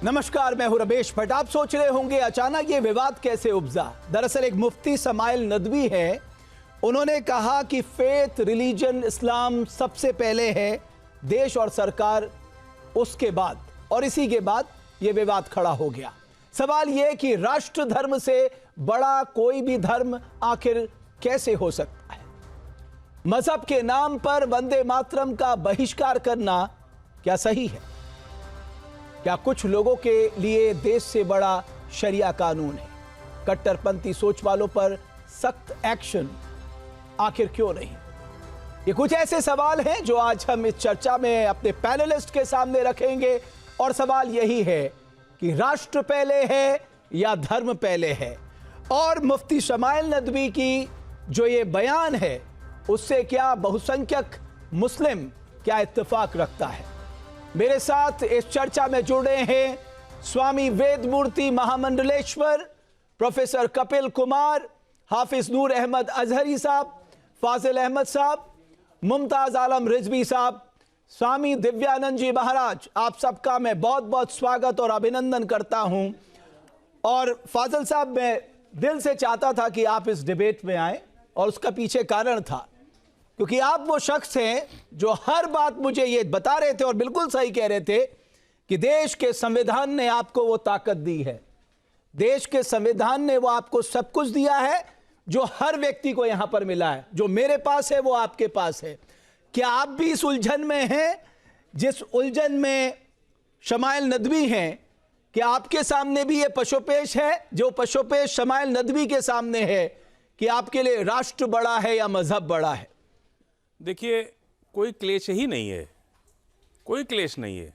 नमस्कार, मैं हूं रमेश भट्ट। आप सोच रहे होंगे अचानक ये विवाद कैसे उपजा। दरअसल एक मुफ्ती समाइल नदवी है, उन्होंने कहा कि फेथ रिलीजन इस्लाम सबसे पहले है, देश और सरकार उसके बाद, और इसी के बाद ये विवाद खड़ा हो गया। सवाल यह कि राष्ट्र धर्म से बड़ा कोई भी धर्म आखिर कैसे हो सकता है। मजहब के नाम पर वंदे मातरम का बहिष्कार करना क्या सही है? क्या कुछ लोगों के लिए देश से बड़ा शरिया कानून है? कट्टरपंथी सोच वालों पर सख्त एक्शन आखिर क्यों नहीं? ये कुछ ऐसे सवाल हैं जो आज हम इस चर्चा में अपने पैनलिस्ट के सामने रखेंगे। और सवाल यही है कि राष्ट्र पहले है या धर्म पहले है? और मुफ्ती समाइल नदवी की जो ये बयान है, उससे क्या बहुसंख्यक मुस्लिम क्या इत्तेफाक रखता है? मेरे साथ इस चर्चा में जुड़े हैं स्वामी वेदमूर्ति महामंडलेश्वर, प्रोफेसर कपिल कुमार, हाफिज नूर अहमद अजहरी साहब, फाजिल अहमद साहब, मुमताज आलम रिजवी साहब, स्वामी दिव्यानंद जी महाराज। आप सबका मैं बहुत बहुत स्वागत और अभिनंदन करता हूं। और फाजिल साहब, मैं दिल से चाहता था कि आप इस डिबेट में आए, और उसका पीछे कारण था क्योंकि आप वो शख्स हैं जो हर बात मुझे ये बता रहे थे और बिल्कुल सही कह रहे थे कि देश के संविधान ने आपको वो ताकत दी है, देश के संविधान ने वो आपको सब कुछ दिया है जो हर व्यक्ति को यहां पर मिला है। जो मेरे पास है वो आपके पास है। क्या आप भी इस उलझन में हैं जिस उलझन में समाइल नदवी हैं? क्या आपके सामने भी ये पशोपेश है जो पशोपेश समाइल नदवी के सामने है कि आपके लिए राष्ट्र बड़ा है या मजहब बड़ा है? देखिए, कोई क्लेश ही नहीं है, कोई क्लेश नहीं है।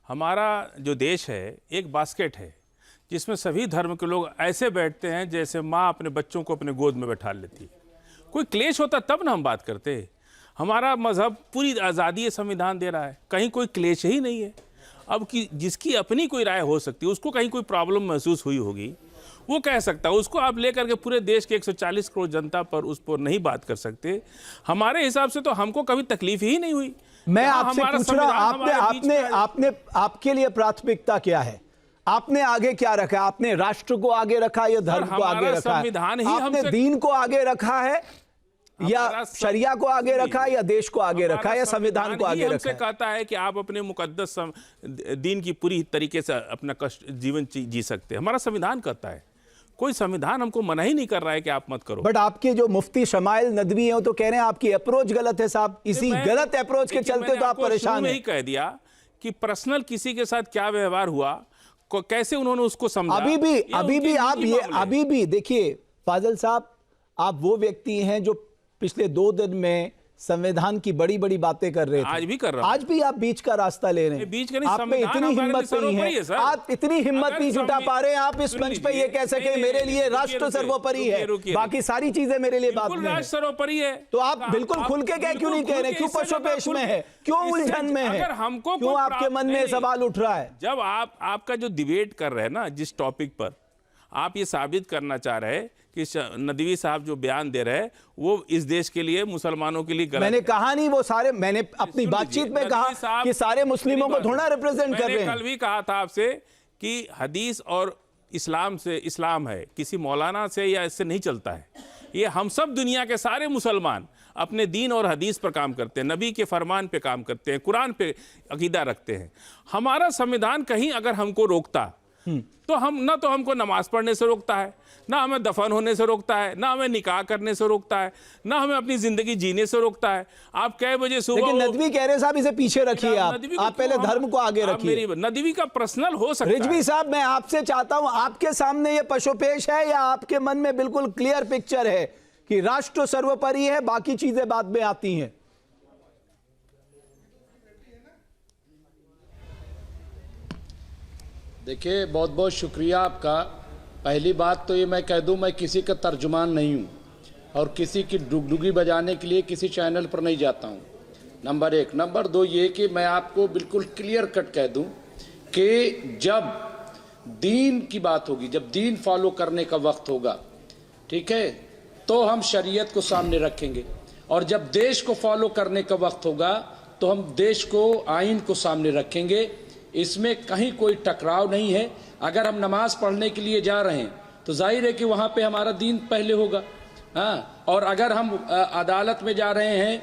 हमारा जो देश है एक बास्केट है जिसमें सभी धर्म के लोग ऐसे बैठते हैं जैसे माँ अपने बच्चों को अपने गोद में बैठा लेती। कोई क्लेश होता तब ना हम बात करते। हमारा मजहब पूरी आज़ादी संविधान दे रहा है, कहीं कोई क्लेश ही नहीं है। अब कि जिसकी अपनी कोई राय हो सकती है, उसको कहीं कोई प्रॉब्लम महसूस हुई होगी, वो कह सकता है। उसको आप लेकर के पूरे देश के 140 करोड़ जनता पर उस पर नहीं बात कर सकते। हमारे हिसाब से तो हमको कभी तकलीफ ही नहीं हुई। मैं आपसे पूछ रहा हूं, आपके लिए प्राथमिकता क्या है? आपने आगे क्या रखा है? आपने राष्ट्र को आगे रखा है या धर्म को आगे रखा है? आपने दीन को आगे रखा है या शरिया को आगे रखा है या देश को आगे रखा है या संविधान को आगे रखा है? हमसे कहता है कि आप अपने मुकद्दस दीन की पूरी तरीके से अपना जीवन जी सकते हैं। हमारा संविधान कहता है, कोई संविधान हमको मना ही नहीं कर रहा है कि आप मत करो। बट आपके जो मुफ्ती समाइल नदवी हैं तो कह रहे हैं आपकी अप्रोच गलत है साहब। इसी गलत अप्रोच के चलते तो आप परेशान हैं। ही कह दिया कि पर्सनल किसी के साथ क्या व्यवहार हुआ, कैसे उन्होंने उसको समझा। अभी भी देखिए फाजिल साहब, आप वो व्यक्ति हैं जो पिछले 2 दिन में संविधान की बड़ी बड़ी बातें कर रहे थे। आज भी कर रहा हूं। आज भी आप बीच का रास्ता ले रहे हैं। बीच का नहीं, आप में इतनी हिम्मत नहीं है, आप इतनी हिम्मत नहीं जुटा पा रहे हैं आप इस मंच पे ये कह सके मेरे लिए राष्ट्र सर्वोपरि है, बाकी सारी चीजें मेरे लिए बात नहीं है। राष्ट्र सर्वोपरि है तो आप बिल्कुल खुल के क्यों नहीं कह रहे? क्यों पशोपेश में है? क्यों उलझन में है? क्यों आपके मन में सवाल उठ रहा है? जब आपका जो डिबेट कर रहे हैं ना, जिस टॉपिक पर आप ये साबित करना चाह रहे हैं कि नदवी साहब जो बयान दे रहे हैं वो इस देश के लिए, मुसलमानों के लिए गलत। मैंने कहा नहीं वो सारे, मैंने अपनी बातचीत में कहा कि सारे मुस्लिमों को थोड़ा रिप्रेजेंट कर रहे हैं। कल भी कहा था आपसे कि हदीस और इस्लाम से, इस्लाम है किसी मौलाना से या इससे नहीं चलता है। ये हम सब दुनिया के सारे मुसलमान अपने दीन और हदीस पर काम करते हैं, नबी के फरमान पे काम करते हैं, कुरान पे अकीदा रखते हैं। हमारा संविधान कहीं अगर हमको रोकता तो ना तो हमको नमाज पढ़ने से रोकता है, ना हमें दफन होने से रोकता है, ना हमें निकाह करने से रोकता है, ना हमें अपनी जिंदगी जीने से रोकता है। आप कै बजे सुबह, लेकिन नदवी कह रहे साहब इसे पीछे रखिए, आप पहले धर्म को आगे रखिए। नदवी का पर्सनल हो सकता है। रिजवी साहब, मैं आपसे चाहता हूं, आपके सामने ये पशोपेश है या आपके मन में बिल्कुल क्लियर पिक्चर है कि राष्ट्र सर्वोपरि है, बाकी चीजें बाद में आती हैं? देखिए, बहुत बहुत शुक्रिया आपका। पहली बात तो ये मैं कह दूं, मैं किसी का तर्जुमान नहीं हूं और किसी की डुगडुगी बजाने के लिए किसी चैनल पर नहीं जाता हूं, नंबर 1। नंबर 2 ये कि मैं आपको बिल्कुल क्लियर कट कह दूं कि जब दीन की बात होगी, जब दीन फॉलो करने का वक्त होगा, ठीक है, तो हम शरीयत को सामने रखेंगे, और जब देश को फॉलो करने का वक्त होगा तो हम देश को, आइन को सामने रखेंगे। इसमें कहीं कोई टकराव नहीं है। अगर हम नमाज पढ़ने के लिए जा रहे हैं तो जाहिर है कि वहाँ पे हमारा दीन पहले होगा। हाँ, और अगर हम अदालत में जा रहे हैं,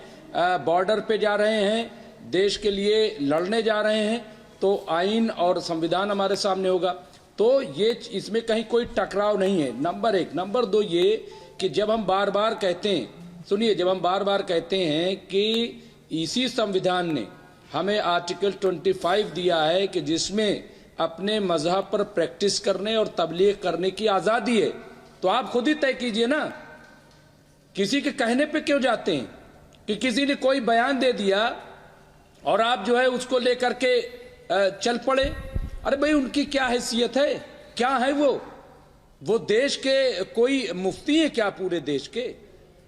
बॉर्डर पे जा रहे हैं, देश के लिए लड़ने जा रहे हैं, तो आइन और संविधान हमारे सामने होगा। तो ये इसमें कहीं कोई टकराव नहीं है, नंबर एक। नंबर दो ये कि जब हम बार बार कहते हैं, सुनिए, जब हम बार बार कहते हैं कि इसी संविधान ने हमें आर्टिकल 25 दिया है कि जिसमें अपने मजहब पर प्रैक्टिस करने और तबलीग करने की आज़ादी है, तो आप खुद ही तय कीजिए ना, किसी के कहने पे क्यों जाते हैं कि किसी ने कोई बयान दे दिया और आप जो है उसको लेकर के चल पड़े। अरे भाई, उनकी क्या हैसियत है, क्या है वो देश के कोई मुफ्ती है क्या पूरे देश के?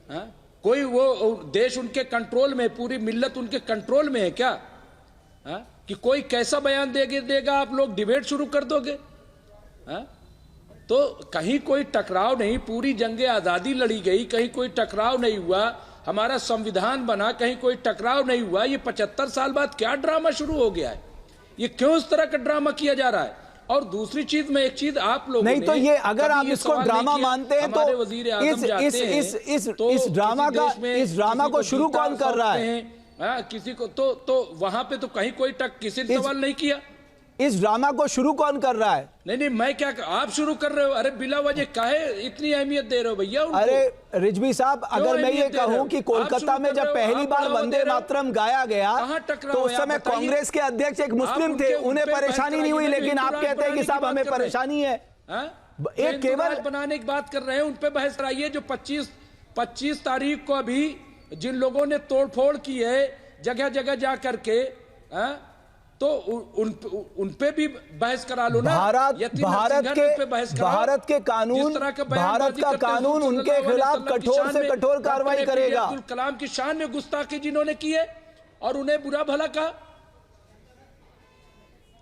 हाँ? कोई वो देश उनके कंट्रोल में, पूरी मिल्लत उनके कंट्रोल में है क्या? हाँ? कि कोई कैसा बयान देगा आप लोग डिबेट शुरू कर दोगे? हाँ? तो कहीं कोई टकराव नहीं, पूरी जंगे आज़ादी लड़ी गई, कहीं कोई टकराव नहीं हुआ, हमारा संविधान बना, कहीं कोई टकराव नहीं हुआ। ये 75 साल बाद क्या ड्रामा शुरू हो गया है? ये क्यों इस तरह का ड्रामा किया जा रहा है? और दूसरी चीज में एक चीज आप लोगों नहीं ने, तो ये अगर आप इसको ड्रामा मानते हैं तो इस ड्रामा को शुरू कौन कर रहा है? किसी को तो वहां पे तो कहीं कोई किसी ने सवाल नहीं किया। इस ड्रामा को शुरू कौन कर रहा है? नहीं, मैं क्या, आप शुरू कर रहे हो? अरे बिला वजह काहे इतनी अहमियत दे रहे हो भैया उनको? अरे रिजवी साहब, अगर मैं ये कहूं कि कोलकाता में जब पहली बार वंदे मातरम गाया गया तो उस समय कांग्रेस के अध्यक्ष एक मुस्लिम थे, उन्हें परेशानी नहीं हुई, लेकिन आप कहते हैं कि साहब हमें परेशानी है। एक केवल बनाने की बात कर रहे हैं, उन पे बहस कराइए। जो 25 तारीख को अभी जिन लोगों ने तोड़फोड़ की है जगह जगह जा करके, तो उन पे भी बहस करा लो ना। भारत का कानून उनके खिलाफ कठोर से कठोर कार्रवाई करेगा। अब्दुल कलाम की शान में गुस्ताखी जिन्होंने की है और उन्हें बुरा भला कहा,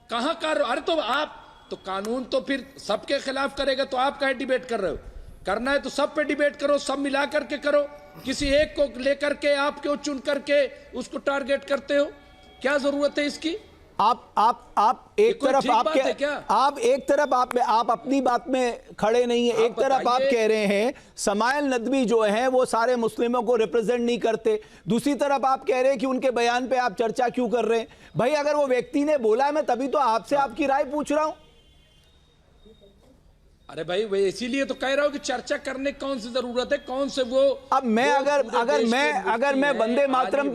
कहां कर? अरे तो आप तो कानून तो फिर सबके खिलाफ करेगा, तो आप कहे डिबेट कर रहे हो? करना है तो सब पे डिबेट करो, सब मिला करके करो। किसी एक को लेकर के आप क्यों चुन करके उसको टारगेट करते हो? क्या जरूरत है इसकी? आप एक तरफ आप अपनी बात में खड़े नहीं है। एक तरफ आप कह रहे हैं समाइल नदवी जो है वो सारे मुस्लिमों को रिप्रेजेंट नहीं करते, दूसरी तरफ आप कह रहे हैं कि उनके बयान पे आप चर्चा क्यों कर रहे हैं? भाई, अगर वो व्यक्ति ने बोला है, मैं तभी तो आपसे आपकी राय पूछ रहा हूं। अरे भाई, वो इसीलिए तो कह रहा हूं कि चर्चा करने कौन सी जरूरत है, कौन से वो। अब मैं अगर मैं वंदे मातरम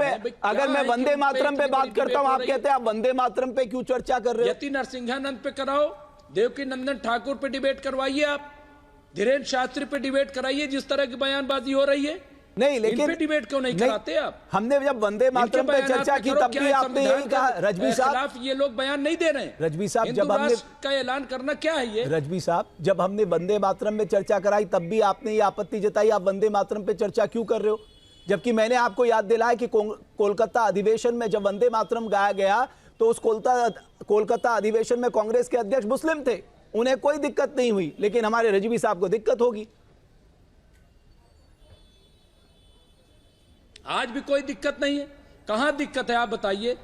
पे बात करता हूं, आप कहते हैं आप वंदे मातरम पे क्यों चर्चा कर रहे हो? यति नरसिंहानंद पे कराओ, देवकी नंदन ठाकुर पे डिबेट करवाइए, आप धीरेन्द्र शास्त्री पे डिबेट कराइए, जिस तरह की बयानबाजी हो रही है। नहीं, लेकिन डिबेट क्यों नहीं कराते आप? हमने जब वंदे मातरम पे चर्चा की तब भी आपने यही कहा। रजवी साहब, ये लोग बयान नहीं दे रहे हैं। रजवी साहब, जब हमने का ऐलान करना क्या है ये? रजवी साहब, जब हमने वंदे मातरम में चर्चा कराई तब भी आपने ये आपत्ति जताई, आप वंदे मातरम पे चर्चा क्यों कर रहे हो? जबकि मैंने आपको याद दिलाया कि कोलकाता अधिवेशन में जब वंदे मातरम गाया गया तो उस कोलकाता अधिवेशन में कांग्रेस के अध्यक्ष मुस्लिम थे, उन्हें कोई दिक्कत नहीं हुई, लेकिन हमारे रजवी साहब को दिक्कत होगी। आज भी कोई दिक्कत नहीं है? कहां दिक्कत है आप बताइए?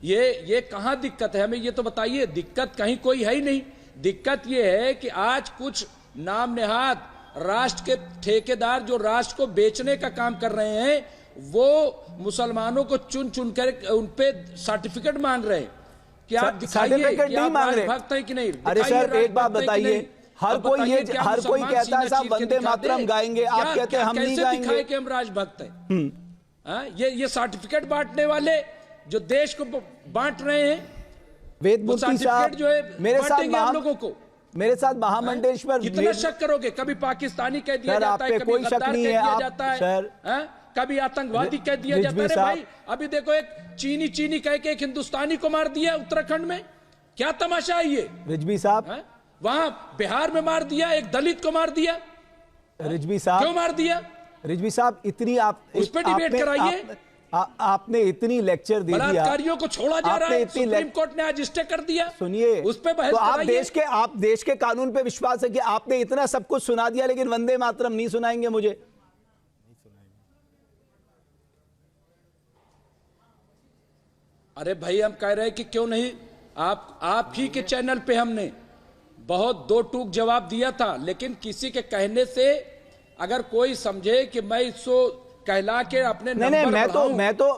ये कहां दिक्कत है, हमें ये तो बताइए। दिक्कत कहीं कोई है ही नहीं। दिक्कत ये है कि आज कुछ नाम नेहाद राष्ट्र के ठेकेदार जो राष्ट्र को बेचने का काम कर रहे हैं, वो मुसलमानों को चुन चुन कर उन पे सर्टिफिकेट मांग रहे हैं कि आप दिखाइए कि आप राष्ट्रभक्त हैं कि नहीं। अरे सर, एक बात बताइए, हर कोई कहता है साहब वंदे मातरम गाएंगे, आप कहते हैं हम नहीं गाएंगे कि हम राष्ट्रभक्त हैं। ये सर्टिफिकेट बांटने वाले जो देश को बांट रहे हैं, वेदमूर्ति साहब जो है मेरे साथ महामंडलेश्वर, कितना शक करोगे? कभी पाकिस्तानी कह दिया जाता है, कभी गद्दार कह दिया जाता है, कभी आतंकवादी कह दिया जाता है। भाई, अभी देखो, एक चीनी कह के एक हिंदुस्तानी को मार दिया उत्तराखंड में। क्या तमाशा है ये? रिजवी साहब, वहां बिहार में मार दिया, एक दलित को मार दिया। रिजवी साहब, क्यों मार दिया? रिजवी साहब, इतनी आप उस पर डिबेट कराइए। आपने इतनी लेक्चर दे दिया, बलात्कारियों को छोड़ा जा रहा है, सुप्रीम कोर्ट ने आज स्टे कर दिया। सुनिए, उस पे बहस तो आप देश के कानून पे विश्वास है कि आपने इतना सब कुछ सुना दिया, लेकिन वंदे मातरम नहीं सुनाएंगे मुझे? अरे भाई, हम कह रहे हैं कि क्यों नहीं आप ही के चैनल पे हमने बहुत दो टूक जवाब दिया था, लेकिन किसी के कहने से अगर कोई समझे कि मैं इसको कहला के अपने नहीं, नंबर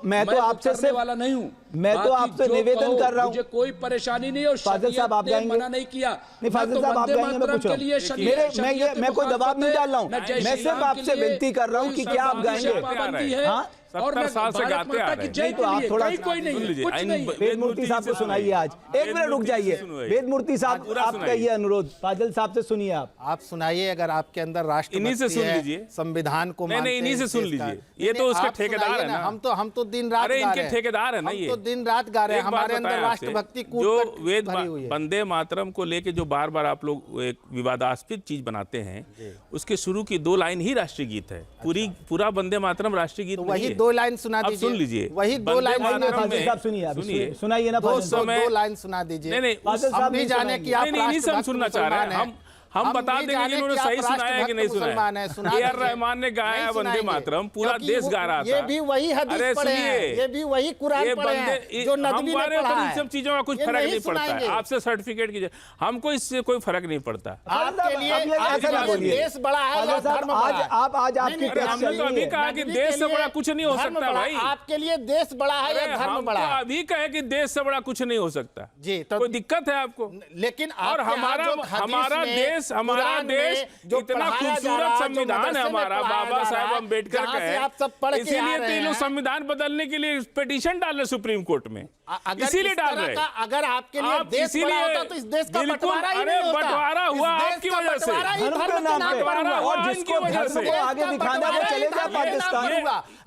मैं तो आपसे करने वाला नहीं हूं। मैं तो आपसे निवेदन कर रहा हूं, मुझे कोई परेशानी नहीं और फाजिल साहब आप जाएंगे, मना नहीं किया। नहीं फाजिल साहब आप जाएंगे, मैं पूछ रहा हूं, मैं कोई दबाव नहीं डाल रहा हूं, मैं सिर्फ आपसे विनती कर रहा हूं कि क्या आप गाएंगे? हाँ 70 साल से गाते आ रहे हैं। नहीं तो आप थोड़ा कोई नहीं, कुछ नहीं। वेद मूर्ति साहब को सुनाइए आज। एक मिनट रुक जाइए, वेद मूर्ति साहब आपका ये अनुरोध फाजिल साहब से सुनिए। आप सुनाइए, अगर आपके अंदर इन्हीं से सुन लीजिए, संविधान को नहीं इन्हीं से सुन लीजिए, ये तो उसके ठेकेदार है ना। हम तो दिन रात अरे इनके ठेकेदार है ना, ये तो दिन रात गा रहे हैं। हमारे अंदर राष्ट्रभक्ति जो वेद वंदे मातरम को लेके जो बार बार आप लोग एक विवादास्पद चीज बनाते हैं, उसके शुरू की 2 लाइन ही राष्ट्रीय गीत है। पूरा वंदे मातरम राष्ट्रीय गीत वही 2 लाइन सुना दीजिए, सुन लीजिए, वही 2 लाइन सुनिए, सुनाइए ना, 2 लाइन सुना दीजिए। नहीं हम भी जाने कि आप नहीं सुनना चाह रहे हैं, हम बता देंगे कि इन्होंने सही सुनाया है कि नहीं सुनाया। ए आर रहमान ने गाया है वंदे मातरम, पूरा देश गा रहा था। ये भी वही हदीस पढ़े हैं, ये भी वही कुरान पढ़े हैं जो नदवी ने पढ़ा है। इन सब चीजों का कुछ फर्क नहीं पड़ता है। आपसे सर्टिफिकेट कीजिए, हमको इससे कोई फर्क नहीं पड़ता। आपके लिए देश बड़ा है या धर्म बड़ा? आप आज आपकी हमने तो अभी कहा कि देश से बड़ा कुछ नहीं हो सकता भाई। आपके लिए देश बड़ा है या धर्म बड़ा? अभी कहे कि देश से बड़ा कुछ नहीं हो सकता जी, कोई दिक्कत है आपको? लेकिन और हमारा देश जो इतना खूबसूरत संविधान है हमारा, बाबा साहब अम्बेडकर का है, इसीलिए तो लोग संविधान बदलने के लिए पिटीशन डाल रहे सुप्रीम कोर्ट में, इसीलिए डाल रहे। अगर आपके लिए देश बड़ा होता तो इस देश का बंटवारा ही नहीं होता। बंटवारा हुआ आपकी वजह से, और जिसको धर्म को आगे दिखाना वो चले जाए पाकिस्तान।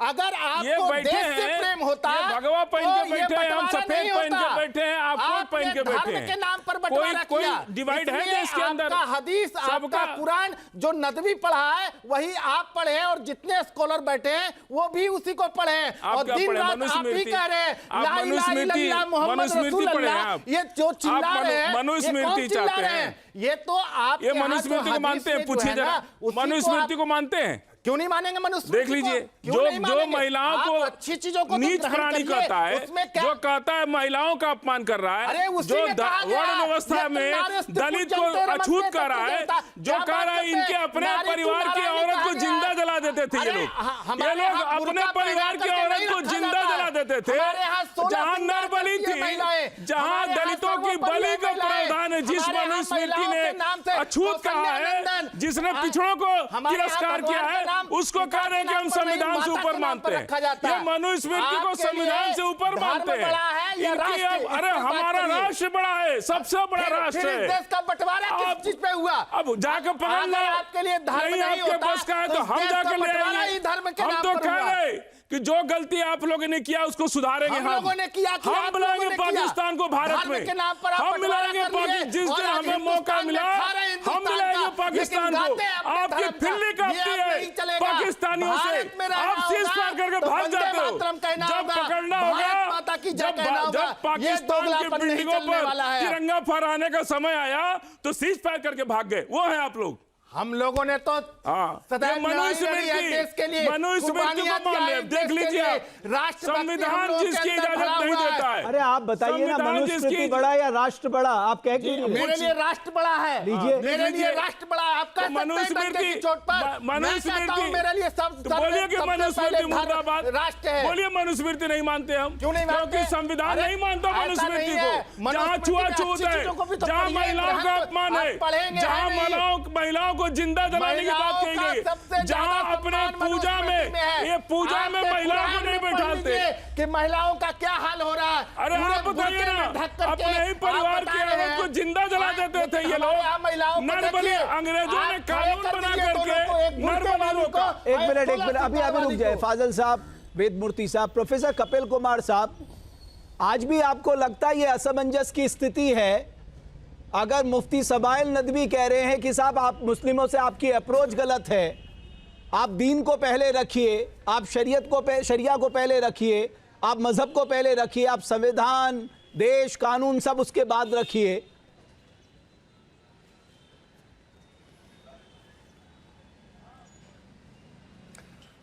अगर आपको देश से प्रेम होता, भगवा पहन के बैठे हैं, हम सफेद पहन के बैठे हैं, आप कोट पहन के बैठे हैं, के नाम पर बंटवारा कोई डिवाइड है देश के अंदर? हदीस आपका कुरान जो नदवी पढ़ा है वही आप पढ़े हैं, और जितने स्कॉलर बैठे हैं वो भी उसी को पढ़े हैं। और दिन रात आप ही कह रहे हैं ला इलाहा इल्लल्लाह मुहम्मद रसूलुल्लाह। ये जो चिल्ला रहे हैं, मनुस्मृति चाहते हैं, ये तो आप ये मनुस्मृति को मानते हैं? पूछिए जरा, मनुस्मृति को मानते हैं? क्यों नहीं मानेंगे मनुस्मृति? देख लीजिए, जो महिलाओं को अच्छी चीजों को नीच प्राणी कहता है, जो कहता है महिलाओं का अपमान कर रहा है, जो वर्ण व्यवस्था में दलित को अछूत कर रहा है, जो कह रहा है इनके अपने परिवार की औरत को जिंदा जला देते थे ये लोग अपने परिवार की औरत को जिंदा जला देते थे। जहां नर बलि थी, जहां दलितों की बलि का प्रावधान है, जिस मनुस्मृति ने अछूत कहा है, जिसने पिछड़ों को तिरस्कार किया है, उसको कह रहे हैं कि हम संविधान से ऊपर मानते हैं। ये मनुस्मृति को संविधान से ऊपर मानते हैं। अरे हमारा राष्ट्र बड़ा है, सबसे बड़ा राष्ट्र है। देश का बंटवारा किस चीज पे हुआ? अब जाकर पकड़ लो, आपके लिए धर्म नहीं आपके पास का है तो हम जाकर ले आएंगे। हम तो कह रहे कि जो गलती आप लोगों ने किया उसको सुधारेंगे। हम बुलाएंगे पाकिस्तान को भारत में, हम मिलाएंगे जिस दिन हमें मौका मिला, हम मिलाएंगे पाकिस्तान को। आपकी फिल्ली काटती है पाकिस्तानियों से, आप सीज पार करके भाग जाते हो। जब पकड़ना होगा, जब पाकिस्तान की बिल्डिंगों पर तिरंगा फहराने का समय आया तो सीज पार करके भाग गए, वो है आप लोग। हम लोगों ने तो देश के लिए देख लीजिए, संविधान जिसकी इजाजत नहीं देता है। अरे आप बताइए ना, मनुस्मृति बड़ा या राष्ट्र बड़ा? आप कह के मेरे लिए राष्ट्र बड़ा है, लीजिए मेरे लिए राष्ट्र बड़ा है। आपका मनुस्मृति चोट पर मेरे लिए सब बोलिए कि मनुस्मृति मुर्दाबाद राष्ट्र है। बोलिए मनुस्मृति नहीं मानते हम, क्यों नहीं मानते? क्योंकि संविधान नहीं मानता मनुस्मृति को। जहाँ छुआछूत है, जहाँ महिलाओं का अपमान है, जहाँ महिलाओं को जिंदा जलाने की बात कही गई, जहां अपने पूजा में महिलाओं को नहीं बैठाते कि महिलाओं का क्या हाल हो रहा है। अरे आप बताइए ना, अपने ही परिवार की औरत को जिंदा जला देते थे ये लोग। नर बलि, अंग्रेजों ने कानून बना करके नर बलियों को। एक मिनट अभी रुक जाए फाजिल साहब, वेद मूर्ति साहब, प्रोफेसर कपिल कुमार साहब, आज भी आपको लगता है ये असमंजस की स्थिति है? अगर मुफ्ती समाइल नदवी कह रहे हैं कि साहब आप मुस्लिमों से आपकी अप्रोच गलत है, आप दीन को पहले रखिए, आप शरिया को पहले रखिए, आप मजहब को पहले रखिए, आप संविधान, देश, कानून सब उसके बाद रखिए।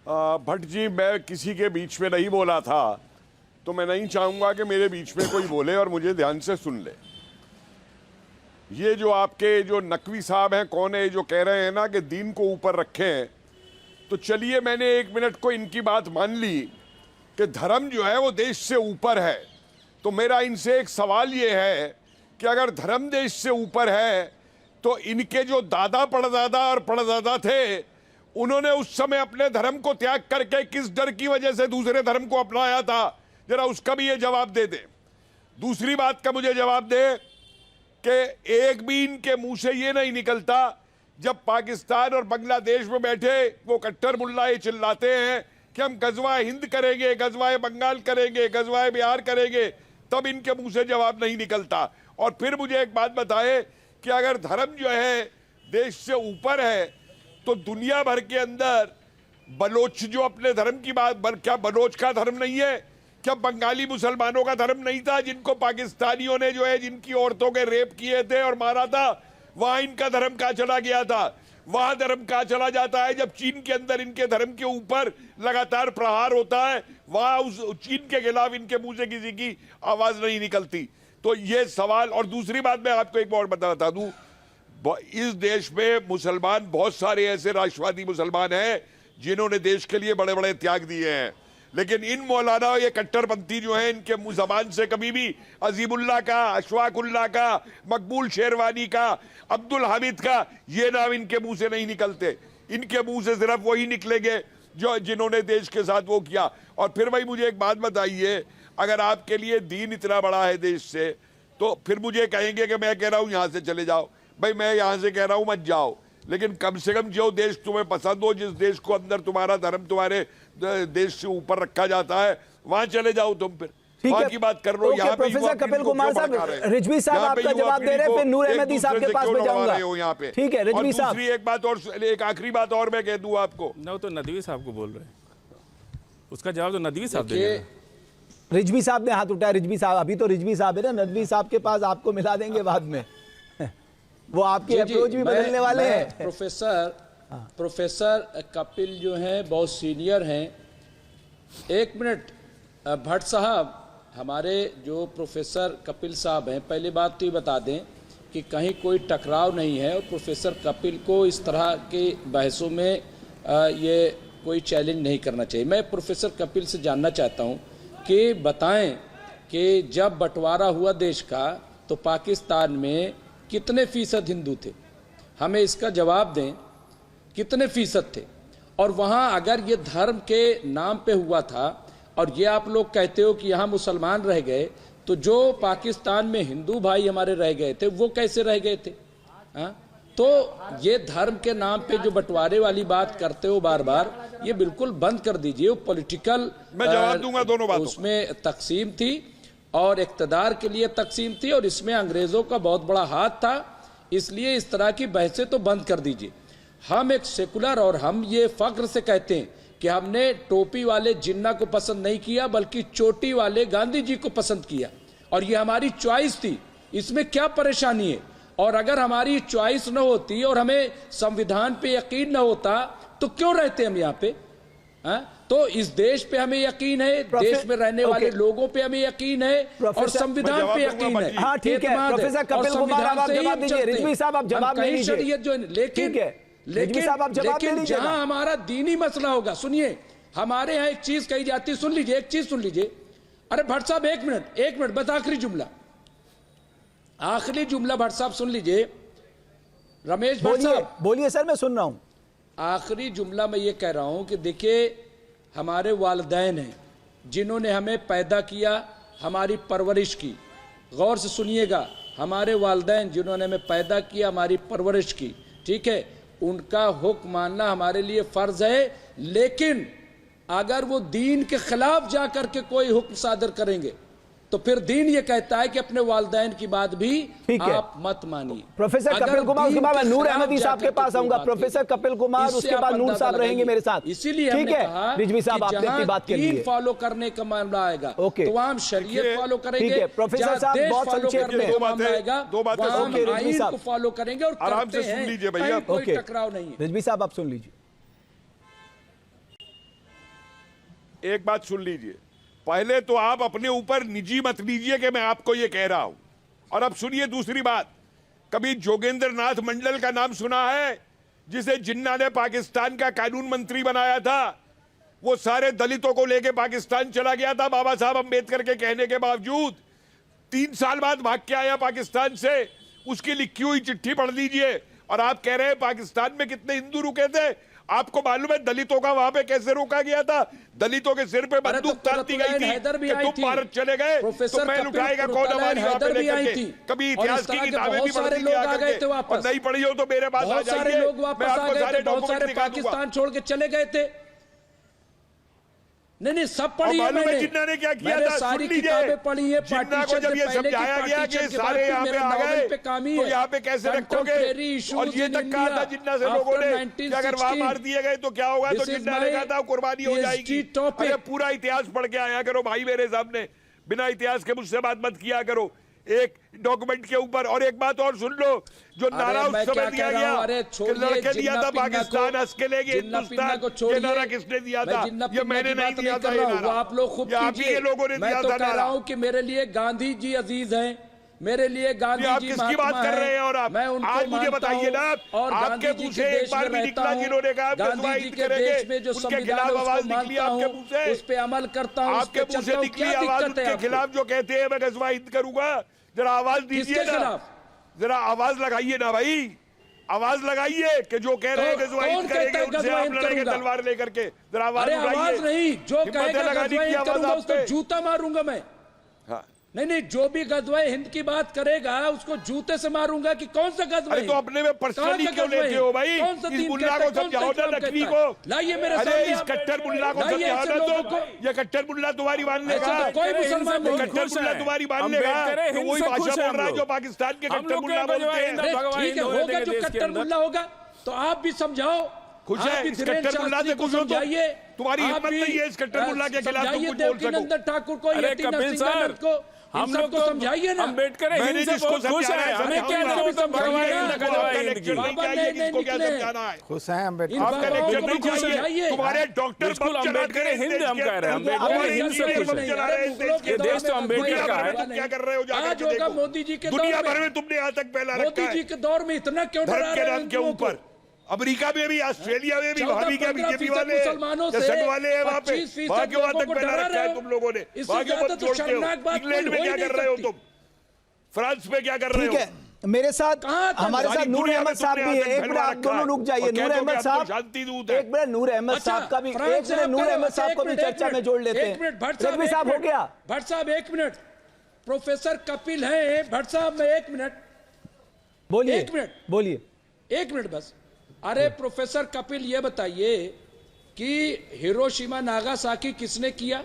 भट्ट जी, मैं किसी के बीच में नहीं बोला था। तो मैं नहीं चाहूंगा कि मेरे बीच में कोई बोले और मुझे ध्यान से सुन ले। ये जो आपके जो नकवी साहब हैं, कौन है जो कह रहे हैं ना कि दीन को ऊपर रखें, तो चलिए मैंने 1 मिनट को इनकी बात मान ली कि धर्म जो है वो देश से ऊपर है। तो मेरा इनसे एक सवाल ये है कि अगर धर्म देश से ऊपर है तो इनके जो दादा परदादा और परदादा थे, उन्होंने उस समय अपने धर्म को त्याग करके किस डर की वजह से दूसरे धर्म को अपनाया था, जरा उसका भी ये जवाब दे दे। दूसरी बात का मुझे जवाब दे कि एक भी इनके मुंह से ये नहीं निकलता जब पाकिस्तान और बांग्लादेश में बैठे वो कट्टर मुल्ला ये चिल्लाते हैं कि हम गजवाए हिंद करेंगे, गजवाए बंगाल करेंगे, गजवाए बिहार करेंगे, तब इनके मुंह से जवाब नहीं निकलता। और फिर मुझे एक बात बताए कि अगर धर्म जो है देश से ऊपर है तो दुनिया भर के अंदर बलोच जो अपने धर्म की बात, क्या बलोच का धर्म नहीं है? क्या बंगाली मुसलमानों का धर्म नहीं था जिनको पाकिस्तानियों ने जो है जिनकी औरतों के रेप किए थे और मारा था? वहां इनका धर्म कहां चला गया था? वहां धर्म कहां चला जाता है जब चीन के अंदर इनके धर्म के ऊपर लगातार प्रहार होता है? वहां उस चीन के खिलाफ इनके मुंह से किसी की आवाज नहीं निकलती। तो ये सवाल। और दूसरी बात मैं आपको एक और बता दूं, इस देश में मुसलमान, बहुत सारे ऐसे राष्ट्रवादी मुसलमान हैं जिन्होंने देश के लिए बड़े बड़े त्याग दिए हैं, लेकिन इन मौलाना ये कट्टरपंथी जो है इनके मुंह जबान से कभी भी अजीमुल्लाह का, अशफाकुल्लाह का, मकबूल शेरवानी का, अब्दुल हामिद का ये नाम इनके मुंह से नहीं निकलते। इनके मुंह से सिर्फ वही निकलेंगे जो जिन्होंने देश के साथ वो किया। और फिर भाई मुझे एक बात बताइए, अगर आपके लिए दीन इतना बड़ा है देश से, तो फिर मुझे कहेंगे कि मैं कह रहा हूं यहां से चले जाओ। भाई मैं यहां से कह रहा हूं मत जाओ, लेकिन कम से कम जो देश तुम्हें पसंद हो, जिस देश को अंदर तुम्हारा धर्म तुम्हारे देश से ऊपर रखा जाता है, वहां चले जाओ तुम। फिर वहां की बात कर रहे हो, यहाँ पे प्रोफेसर कपिल कुमार साहब, रिजवी साहब आपका जवाब दे रहे हैं, फिर नूर अहमदी साहब के पास में जाऊंगा। यहाँ पे ठीक है रिजवी साहब। दूसरी एक बात और, एक आखिरी बात और मैं कह दूं आपको। ना तो नदवी साहब को बोल रहे हैं, उसका जवाब तो नदवी साहब देंगे। रिजवी साहब ने हाथ उठाया। रिजवी साहब, अभी तो रिजवी साहब है ना, नदवी साहब के पास आपको मिला देंगे बाद में। वो आपकी अप्रोच भी बदलने वाले हैं। प्रोफेसर कपिल जो हैं बहुत सीनियर हैं। 1 मिनट भट्ट साहब, हमारे जो प्रोफेसर कपिल साहब हैं, पहली बात तो ये बता दें कि कहीं कोई टकराव नहीं है और प्रोफेसर कपिल को इस तरह के बहसों में ये कोई चैलेंज नहीं करना चाहिए। मैं प्रोफेसर कपिल से जानना चाहता हूं कि बताएं कि जब बंटवारा हुआ देश का तो पाकिस्तान में कितने फीसद हिंदू थे? हमें इसका जवाब दें, कितने फीसद थे? और वहां अगर ये धर्म के नाम पे हुआ था और ये आप लोग कहते हो कि यहाँ मुसलमान रह गए, तो जो पाकिस्तान में हिंदू भाई हमारे रह गए थे वो कैसे रह गए थे? तो ये धर्म के नाम पे जो बंटवारे वाली बात करते हो बार बार, ये बिल्कुल बंद कर दीजिए। वो पॉलिटिकल, मैं जवाब दूंगा दोनों बातों। उसमें तकसीम थी और इक़्तिदार के लिए तकसीम थी और इसमें अंग्रेजों का बहुत बड़ा हाथ था, इसलिए इस तरह की बहसें तो बंद कर दीजिए। हम एक सेकुलर, और हम ये फख्र से कहते हैं कि हमने टोपी वाले जिन्ना को पसंद नहीं किया बल्कि चोटी वाले गांधी जी को पसंद किया, और ये हमारी चॉइस थी। इसमें क्या परेशानी है? और अगर हमारी चॉइस न होती और हमें संविधान पे यकीन न होता तो क्यों रहते हम यहाँ पे? तो इस देश पे हमें यकीन है, देश में रहने वाले लोगों पे हमें यकीन है और संविधान पे यकीन है। हाँ ठीक है प्रोफेसर कपिल कुमार, आप जवाब दीजिए। रिजवी साहब आप जवाब ले लीजिए। लेकिन जहां हमारा दीनी मसला होगा, सुनिए, हमारे यहाँ एक चीज कही जाती है, सुन लीजिए, एक चीज सुन लीजिए। अरे भट्ट साहब एक मिनट बस आखिरी जुमला भट्ट साहब सुन लीजिए। रमेश भट्ट साहब बोलिए। सर मैं सुन रहा हूं। आखिरी जुमला मैं ये कह रहा हूं कि देखिए, हमारे वालिदैन हैं जिन्होंने हमें पैदा किया, हमारी परवरिश की। गौर से सुनिएगा, हमारे वालिदैन जिन्होंने हमें पैदा किया, हमारी परवरिश की, ठीक है, उनका हुक्म मानना हमारे लिए फर्ज है। लेकिन अगर वो दीन के खिलाफ जाकर के कोई हुक्म सादर करेंगे तो फिर दीन ये कहता है कि अपने वालिदैन की बात भी आप मत मानिए। प्रोफेसर कपिल कुमार, उसके बाद नूर अहमदी साहब के पास आऊंगा। प्रोफेसर कपिल कुमार, उसके बाद नूर साहब रहेंगे मेरे साथ। इसीलिए ठीक है रिजवी साहब, आपने अपनी बात के लिए फॉलो करने का मामला आएगा तो हम शरीयत फॉलो करेंगे। प्रोफेसर साहब बहुत संक्षेप में दो बातें आईन को फॉलो करेंगे और आराम से सुन लीजिए भैया, कोई टकराव नहीं है। रिजवी साहब आप सुन लीजिए। एक बात सुन लीजिए, पहले तो आप अपने ऊपर निजी मत लीजिए कि मैं आपको ये कह रहा हूं। और अब सुनिए दूसरी बात, कभी जोगेंद्र नाथ मंडल का नाम सुना है, जिसे जिन्ना ने पाकिस्तान का कानून मंत्री बनाया था? वो सारे दलितों को लेके पाकिस्तान चला गया था बाबा साहब अंबेडकर के कहने के बावजूद। 3 साल बाद भाग के आया पाकिस्तान से। उसकी लिखी हुई चिट्ठी पढ़ लीजिए। और आप कह रहे हैं पाकिस्तान में कितने हिंदू रुके थे? आपको मालूम है दलितों का वहां पे कैसे रोका गया था? दलितों के सिर पे बंदूक तान दी गई थी कि तुम भारत चले गए तो पहल उठाएगा कौन हमारी वहां पे लेकर के। कभी इतिहास की किताबें भी पढ़ लीजिए आकर के, और नहीं पढ़ी हो तो मेरे पास आ जाइए, मैं आपको सारे डॉक्यूमेंट दिखा दूंगा। पाकिस्तान छोड़ के चले गए थे। नहीं सब पढ़ी है मैंने। जिन्ना ने क्या किया था? सारी किताबें पढ़ी है। जिन्ना को जब ये समझाया गया कि सारे यहाँ पे आ गए तो यहाँ पे कैसे रखोगे, और ये तक कहा था जिन्ना से लोगों ने कि अगर वहां मार दिए गए तो क्या होगा, तो जिन्ना ने कहा था कुर्बानी हो जाएगी। अरे पूरा इतिहास पढ़ के आया करो भाई मेरे सामने, बिना इतिहास के मुझसे बात मत किया करो एक डॉक्यूमेंट के ऊपर। और एक बात और सुन लो, जो नारा उस समय दिया गया कि लड़के दिया था पाकिस्तान, हंस के लेंगे हिंदुस्तान, ये नारा किसने दिया था? ये मैंने नहीं दिया था, ये नारा आप लोग खुद कीजिए। लोगों ने दिया था नारा। कि मेरे लिए गांधी जी अजीज हैं, मेरे लिए गांधी आप जी किसकी बात कर रहे हैं? और आप आज मुझे बताइए ना, आपके मुंह से एक बार भी निकला जिन्होंने कहा गांधी जी के देश में जो संविधान है उसको मानता हूं, उस पे अमल करता हूं, आपके मुंह से निकली आवाज उनके खिलाफ जो कहते हैं मैं गजवा हिंद करूंगा। जरा आवाज दीजिए ना, जरा आवाज लगाइए ना भाई, आवाज लगाइए कि जो कह रहे हैं गजवा हिंद करेंगे उनसे आप लड़ेंगे तलवार लेकर के। जरा आवाज नहीं, जो कहेगा गजवा हिंद करूंगा उसको जूता मारूंगा मैं। नहीं जो भी गजवाए हिंद की बात करेगा उसको जूते से मारूंगा कि कौन सा गजवा हिंद। तो अपने में पर्सनली क्यों लेते हो भाई? इस मुल्ला को समझाओ ना, नकवी को लाइए मेरे सामने। अरे इस कट्टर मुल्ला को समझाओ ना, तो ये कट्टर मुल्ला तुम्हारी मानने का, कोई मुसलमान नहीं, कट्टर मुल्ला तुम्हारी मानने का, तो वही भाषा बोल रहा है जो पाकिस्तान के कट्टर मुल्ला बोलते हैं। ठीक है, होगा जो कट्टर मुल्ला होगा तो आप भी समझाओ। खुश है इस कट्टर मुल्ला से? खुश हो? तुम्हारी हिम्मत नहीं है इस कट्टर मुल्ला के खिलाफ तुम कुछ बोल सको? ठाकुर को, कपिल सर को, हम लोग को समझाइए ना। अम्बेडकर हिंद से बहुत खुश है, हमें क्या भगवान किसको क्या समझाना है? खुश हैं अम्बेडकर, आपका लेक्चर नहीं चाहिए। तुम्हारे डॉक्टर अम्बेडकर हिंद हम कह रहे हैं, अम्बेडकर हिंद से खुश है। ये देश तो अम्बेडकर का है। तुम क्या कर रहे हो? जाकर देखो मोदी जी के दुनिया भर में तुमने आज तक पहला रखा है। मोदी जी के दौर में इतना क्यों धर्म के नाम के ऊपर? अमेरिका में भी, ऑस्ट्रेलिया में भी, वहां भी क्या बीजेपी वाले संघ वाले हैं वहां पे? वहां क्यों आज तक पहला रखा है तुम लोगों ने? वहां क्यों मत छोड़ते हो? इंग्लैंड में क्या कर रहे हो तुम? फ्रांस में क्या कर रहे हो? ठीक है, मेरे साथ हमारे साथ नूर अहमद साहब भी है। एक मिनट आप दोनों रुक जाइए। नूर अहमद साहब, एक मिनट नूर अहमद साहब का भी, एक मिनट नूर अहमद साहब को भी चर्चा में जोड़ लेते हैं। रजवी साहब हो गया? भट्ट साहब एक मिनट, प्रोफेसर कपिल है। भट्ट साहब में एक मिनट बोलिए, एक मिनट बोलिए, एक मिनट बस। अरे प्रोफेसर कपिल ये बताइए कि हिरोशिमा नागासाकी किसने किया?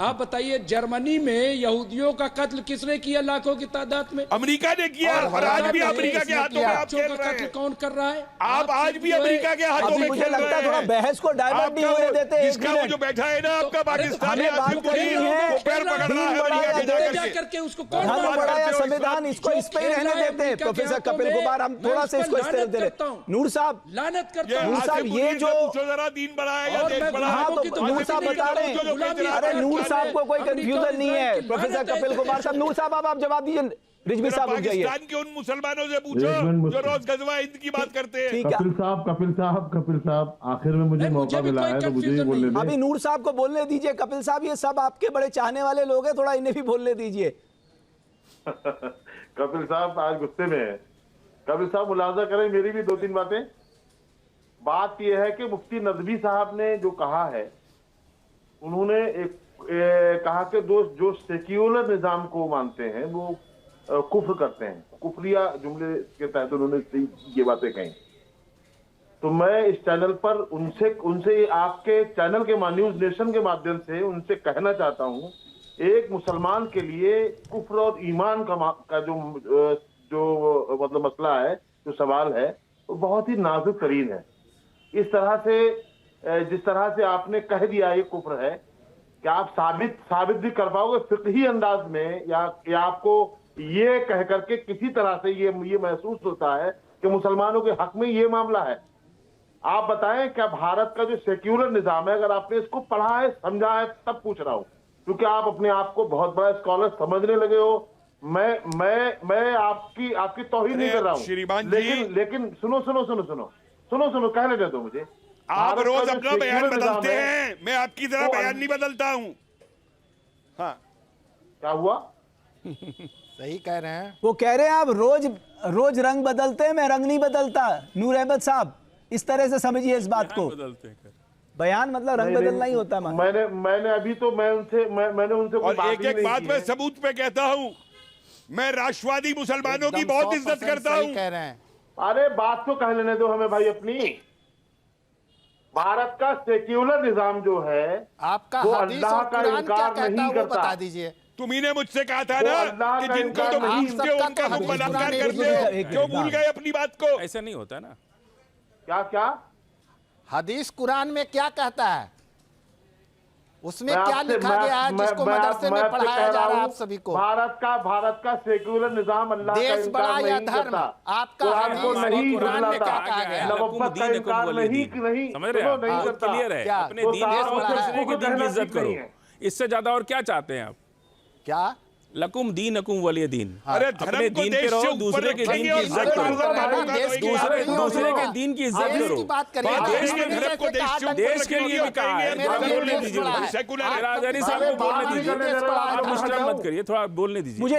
आप बताइए। जर्मनी में यहूदियों का कत्ल किसने किया लाखों की तादाद में? अमेरिका ने किया। और आज भी अमेरिका के हाथों में आप खेल रहे हैं। कौन कर रहा है? आप आज भी अमेरिका के हाथों में मुझे लगता है थोड़ा बहस को डाइवर्ट नहीं होने देते। जिसका वो जो बैठा है ना आपका पाकिस्तानी आदमी, वो पैर पकड़ रहा है अमेरिका के जाकर के उसको धर्म बड़ा या संविधान, इसको इस पे ही रहने देते हैं। प्रोफेसर कपिल कुमार, हम थोड़ा सा इसको इस तरह दे रहे। नूर साहब, लानत करता हूं। नूर साहब ये जो जरा दीन बड़ा है या देश बड़ा हाँ, है, तो नूर साहब बता रहे हैं। अरे नूर साहब को कोई कंफ्यूजन नहीं है। प्रोफेसर कपिल कुमार साहब, नूर साहब आप जवाब दीजिए। रिजवी साहब रुक जाइए। पाकिस्तान के उन मुसलमानों से पूछो जो रोज गजवा हिंद की बात करते हैं। कपिल साहब आखिर में मुझे मौका मिला है तो मुझे ही बोलने दीजिए। अभी नूर साहब को बोलने दीजिए। कपिल साहब ये सब आपके बड़े चाहने वाले लोग हैं, थोड़ा इन्हें भी बोलने दीजिए। कपिल साहब आज गुस्से में है। कपिल साहब मुलाजा करें मेरी भी 2-3 बातें। बात यह है कि मुफ्ती नदवी साहब ने जो कहा है, उन्होंने कहा कि जो सेक्युलर निजाम को मानते हैं वो कुफ्र करते हैं। कुफरिया जुमले के तहत उन्होंने ये बातें कही। तो मैं इस चैनल पर उनसे आपके चैनल के न्यूज नेशन के माध्यम से उनसे कहना चाहता हूं, एक मुसलमान के लिए कुफ्र और ईमान का जो मतलब मसला है, जो सवाल है, वो बहुत ही नाजुक तरीन है। इस तरह से जिस तरह से आपने कह दिया ये कुफ्र है, क्या आप साबित भी कर पाओगे फिक्ही अंदाज में, या आपको ये कह करके किसी तरह से ये महसूस होता है कि मुसलमानों के हक में ये मामला है? आप बताएं क्या भारत का जो सेक्युलर निजाम है, अगर आपने इसको पढ़ा है, समझा है, तब पूछ रहा हूं, क्योंकि आप अपने आप को बहुत बड़ा स्कॉलर समझने लगे हो। मैं आपकी तौहीन नहीं कर रहा हूं, श्रीमान जी, लेकिन सुनो, कहने दे दो मुझे। आप रोज अपना बयान बदलते हैं, मैं आपकी तरह बयान नहीं बदलता हूं। हाँ, क्या हुआ? सही कह रहे हैं। वो कह रहे हैं आप रोज रंग बदलते हैं, मैं रंग नहीं बदलता। नूर अहमद साहब, इस तरह से समझिए इस बात को। बयान मतलब रंग बदलना ही होता है। मैंने अभी तो मैंने उनसे और एक बात मैं सबूत पे कहता हूं, मैं राष्ट्रवादी मुसलमानों की बहुत इज्जत करता हूं। कह रहे हैं। अरे बात तो कह लेने दो हमें भाई अपनी। भारत का सेक्युलर निजाम जो है, आपका वो हदीस अल्लाह और का कुरान क्या इनकार कहता नहीं है वो करता। बता दीजिए। तुम्ही ने मुझसे कहा था ना अल्लाह कि का जिनको इनकार तुम नहीं पूछते हो करता। उनका हदीस बलात्कार कुरान करते हो, एक क्यों भूल गए अपनी बात को? ऐसा नहीं होता ना। क्या हदीस कुरान में क्या कहता है, उसमें मैं क्या आपसे- लिखा मैं- गया है मैं- जिसको मैं- मदरसे मैं में आपसे पढ़ाया कह जा रहा रहा है हूं, आप सभी को? भारत का सेक्युलर निजाम अल्लाह का देश बड़ा इनकार या नहीं धर्म, करता। आपका कुरान को हदीस नहीं और कुरान में झुठलाता। क्या कहा गया है? नबुव्वत का इनकार नहीं समझ रहे हैं आप? नहीं बहुत करता। क्लियर है। क्या? अपने तो दीन साहब, और उसे दूसरे के खुद दीन की कहना इज्जत ठीक करो। नहीं है। इससे ज्यादा और क्या चाहते हैं आप? क्या? लकुम दीनकुम वलिय दीन। अरे अपने धर्म को दीन पे देश रहो, से ऊपर दूसरे के दीन रखेंगे की और इज्जत करो। दूसरे के दीन की इज्जत देश करो। की बात करिए। बात देश देश में के जैसे धर्म को देश कहा से था, ऊपर देश के लिए भी कहा है। मेरा थोड़ा ये बोलने देश दीजिए बड़ा उनको। है। सेकुलर राजधानी साहब को बोलने दीजिए। आप डिस्टर्ब मत करिए, थोड़ा बोलने दीजिए। मुझे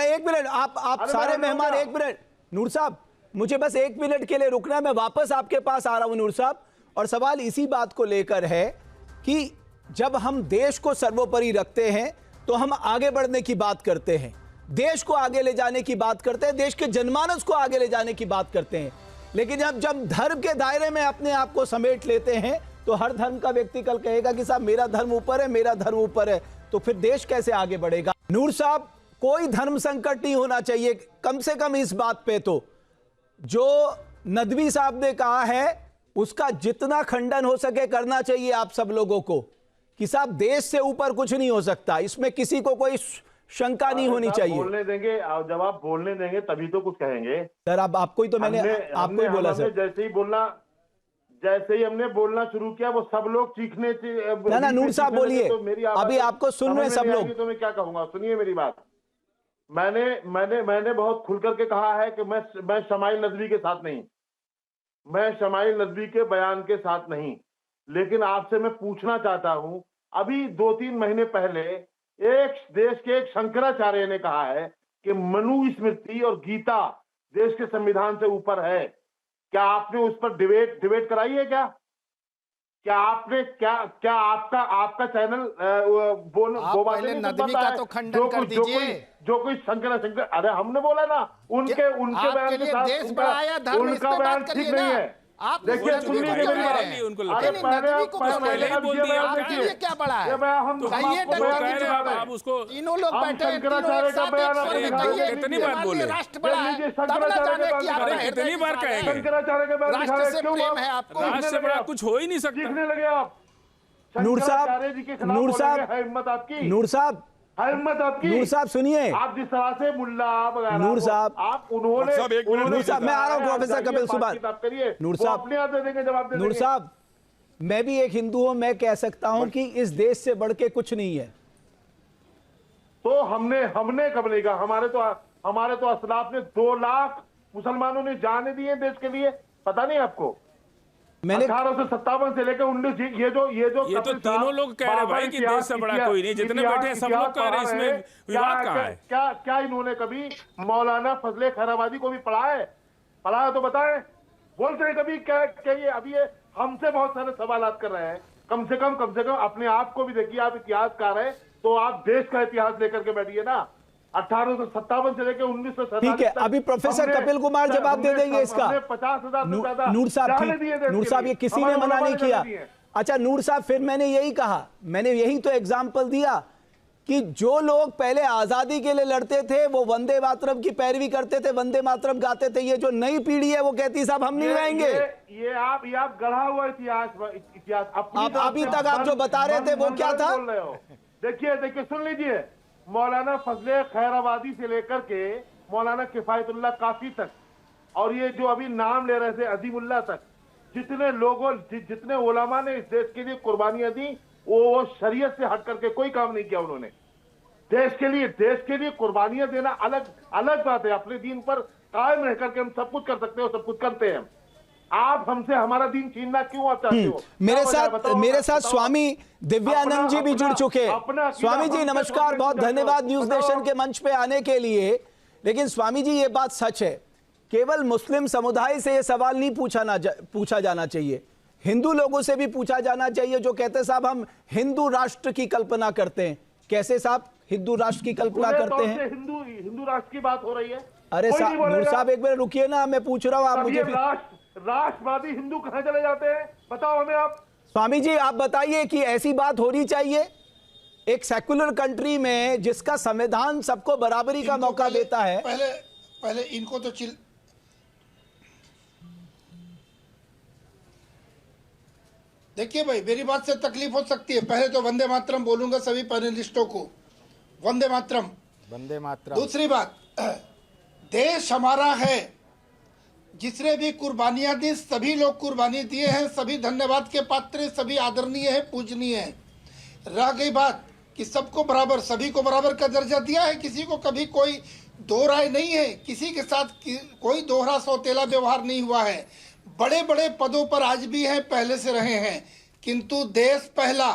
एक मिनट आप सारे मेहमान, एक मिनट। नूर साहब, मुझे बस 1 मिनट के लिए रुकना है, मैं वापस आपके पास आ रहा हूं नूर साहब। और सवाल इसी बात को लेकर है कि जब हम देश को सर्वोपरि रखते हैं तो हम आगे बढ़ने की बात करते हैं, देश को आगे ले जाने की बात करते हैं, देश के जनमानस को आगे ले जाने की बात करते हैं। लेकिन जब धर्म के दायरे में अपने आप को समेट लेते हैं तो हर धर्म का व्यक्ति कल कहेगा कि साहब मेरा धर्म ऊपर है, मेरा धर्म ऊपर है, तो फिर देश कैसे आगे बढ़ेगा? नूर साहब, कोई धर्म संकट नहीं होना चाहिए, कम से कम इस बात पे तो जो नदवी साहब ने कहा है उसका जितना खंडन हो सके करना चाहिए आप सब लोगों को, कि साहब देश से ऊपर कुछ नहीं हो सकता, इसमें किसी को कोई शंका नहीं होनी चाहिए। बोलने देंगे, जब आप बोलने देंगे तभी तो कुछ कहेंगे। सर आपको ही तो मैंने आपको ही बोला सर। जैसे ही हमने बोलना शुरू किया वो सब लोग चीखने ना नूर साहब बोलिए, अभी आपको सुन रहे सब लोग। तो मैं क्या कहूंगा, सुनिए मेरी बात। मैंने बहुत खुल करके कहा है कि मैं शमाइल नदवी के साथ नहीं, मैं शमाइल नदवी के बयान के साथ नहीं, लेकिन आपसे मैं पूछना चाहता हूं, अभी 2-3 महीने पहले एक देश के एक शंकराचार्य ने कहा है कि मनुस्मृति और गीता देश के संविधान से ऊपर है। क्या आपने उस पर डिबेट कराई है? क्या आपने क्या आपका चैनल पहले नदवी का तो खंडन कर दीजिए। जो कोई शंकर, अरे हमने बोला ना उनके बयान के साथ देश बढ़ाया धर्म, उनका बयान ठीक नहीं है। आप देखिए सुनिए मेरी बात। अरे क्या बड़ा है? आप उसको तीनों लोग बैठे हैं, शंकराचार्य का बयान कितनी बार बोले? राष्ट्र बड़ा है, तब न जाने कि आप कितनी बार कहेंगे? शंकराचार्य का बयान राष्ट्र से प्रेम है आपको। राष्ट्र से बड़ा कुछ हो ही नहीं सकता। सीखने लगे आप। नूर साहब, शंकराचार्य जी के खिलाफ नूर साहब, बोलेंगे, है हिम्मत आपकी? नूर साहब, है हिम्मत आपकी? नूर साहब सुनिए। आप जिस तरह से मुल्ला वगैरह नूर साहब, आप उन्होंने नूर साहब, मैं आ रहा हूं प्रोफेसर कपिल सुबान। नूर साहब, अपने आप दे देंगे जवाब। नूर साहब, मैं भी एक हिंदू हूं, मैं कह सकता हूं कि इस देश से बढ़ के कुछ नहीं है। तो हमने कब नहीं कहा? हमारे तो असलाफ ने 2 लाख मुसलमानों ने जाने दिए देश के लिए, पता नहीं आपको? मैंने 1857 से लेकर 19 ये तो तीनों लोग कह रहे भाई कि देश से बड़ा कोई नहीं, जितने बैठे हैं सब लोग कह रहे हैं, इसमें विवाद कहाँ है? क्या इन्होंने कभी मौलाना फजले खैराबादी को भी पढ़ा है तो बताएं। बोलते हैं कभी क्या ये अभी ये हमसे बहुत सारे सवालात कर रहे हैं। कम से कम अपने आप को भी देखिए, आप इतिहासकार हैं तो आप देश का इतिहास लेकर के बैठिए ना। 1857 से लेकर 1947 ठीक है, अभी प्रोफेसर कपिल कुमार जवाब दे देंगे इसका। 50,000 से ज्यादा नूर साहब, जाने दिए देश नूर के साहब, लिए। ये किसी ने हमारे मना नहीं उलमा ने किया। दिए। अच्छा नूर साहब, फिर मैंने यही कहा, मैंने यही तो एग्जाम्पल दिया कि जो लोग पहले आजादी के लिए लड़ते थे वो वंदे मातरम की पैरवी करते थे, वंदे मातरम गाते थे। ये जो नई पीढ़ी है वो कहती साहब हम नहीं रहेंगे। ये आप गढ़ा हुआ इतिहास आप अभी तक आप जो बता रहे थे वो क्या था? देखिए सुन लीजिए, मौलाना फजले खैराबादी से लेकर के मौलाना किफायतुल्लाह काफी तक, और ये जो अभी नाम ले रहे थे अजीमुल्लाह तक, जितने लोगों जितने उलमा ने इस देश के लिए कुर्बानियां दी, वो शरीयत से हट करके कोई काम नहीं किया उन्होंने। देश के लिए कुर्बानियां देना अलग बात है। अपने दीन पर कायम रह करके हम सब कुछ कर सकते हो, सब कुछ करते हैं। आप हमसे हमारा दीन छीनना क्यों चाहते हो? मेरे साथ स्वामी दिव्यानंद जी भी जुड़ चुके हैं। स्वामी जी नमस्कार, बहुत धन्यवाद न्यूज नेशन के मंच पे आने के लिए। लेकिन स्वामी जी, ये बात सच है, केवल मुस्लिम समुदाय से ये सवाल नहीं पूछा जाना चाहिए, हिंदू लोगों से भी पूछा जाना चाहिए, जो कहते हैं साहब हम हिंदू राष्ट्र की कल्पना करते हैं। कैसे साहब हिंदू राष्ट्र की कल्पना करते हैं? हिंदू राष्ट्र की बात हो रही है। अरे नूर साहब एक मिनट रुकिए ना, मैं पूछ रहा हूं, आप मुझे राष्ट्रवादी हिंदू कहां चले जाते हैं, बताओ हमें आप। स्वामी जी आप बताइए कि ऐसी बात होनी चाहिए एक सेक्युलर कंट्री में जिसका संविधान सबको बराबरी का मौका देता है। पहले इनको तो देखिए भाई, मेरी बात से तकलीफ हो सकती है। पहले तो वंदे मातरम बोलूंगा सभी पैनलिस्टों को, वंदे मातरम। वंदे मातरम। दूसरी बात, देश हमारा है, जिसने भी कुर्बानियां दी सभी लोग कुर्बानी दिए हैं, सभी धन्यवाद के पात्र, सभी आदरणीय है, पूजनीय है। रह गई बात कि सबको बराबर, सभी को बराबर का दर्जा दिया है, किसी को कभी कोई दो राय नहीं है, किसी के साथ कोई दोहरा सौतेला व्यवहार नहीं हुआ है। बड़े बड़े पदों पर आज भी हैं, पहले से रहे हैं, किंतु देश पहला।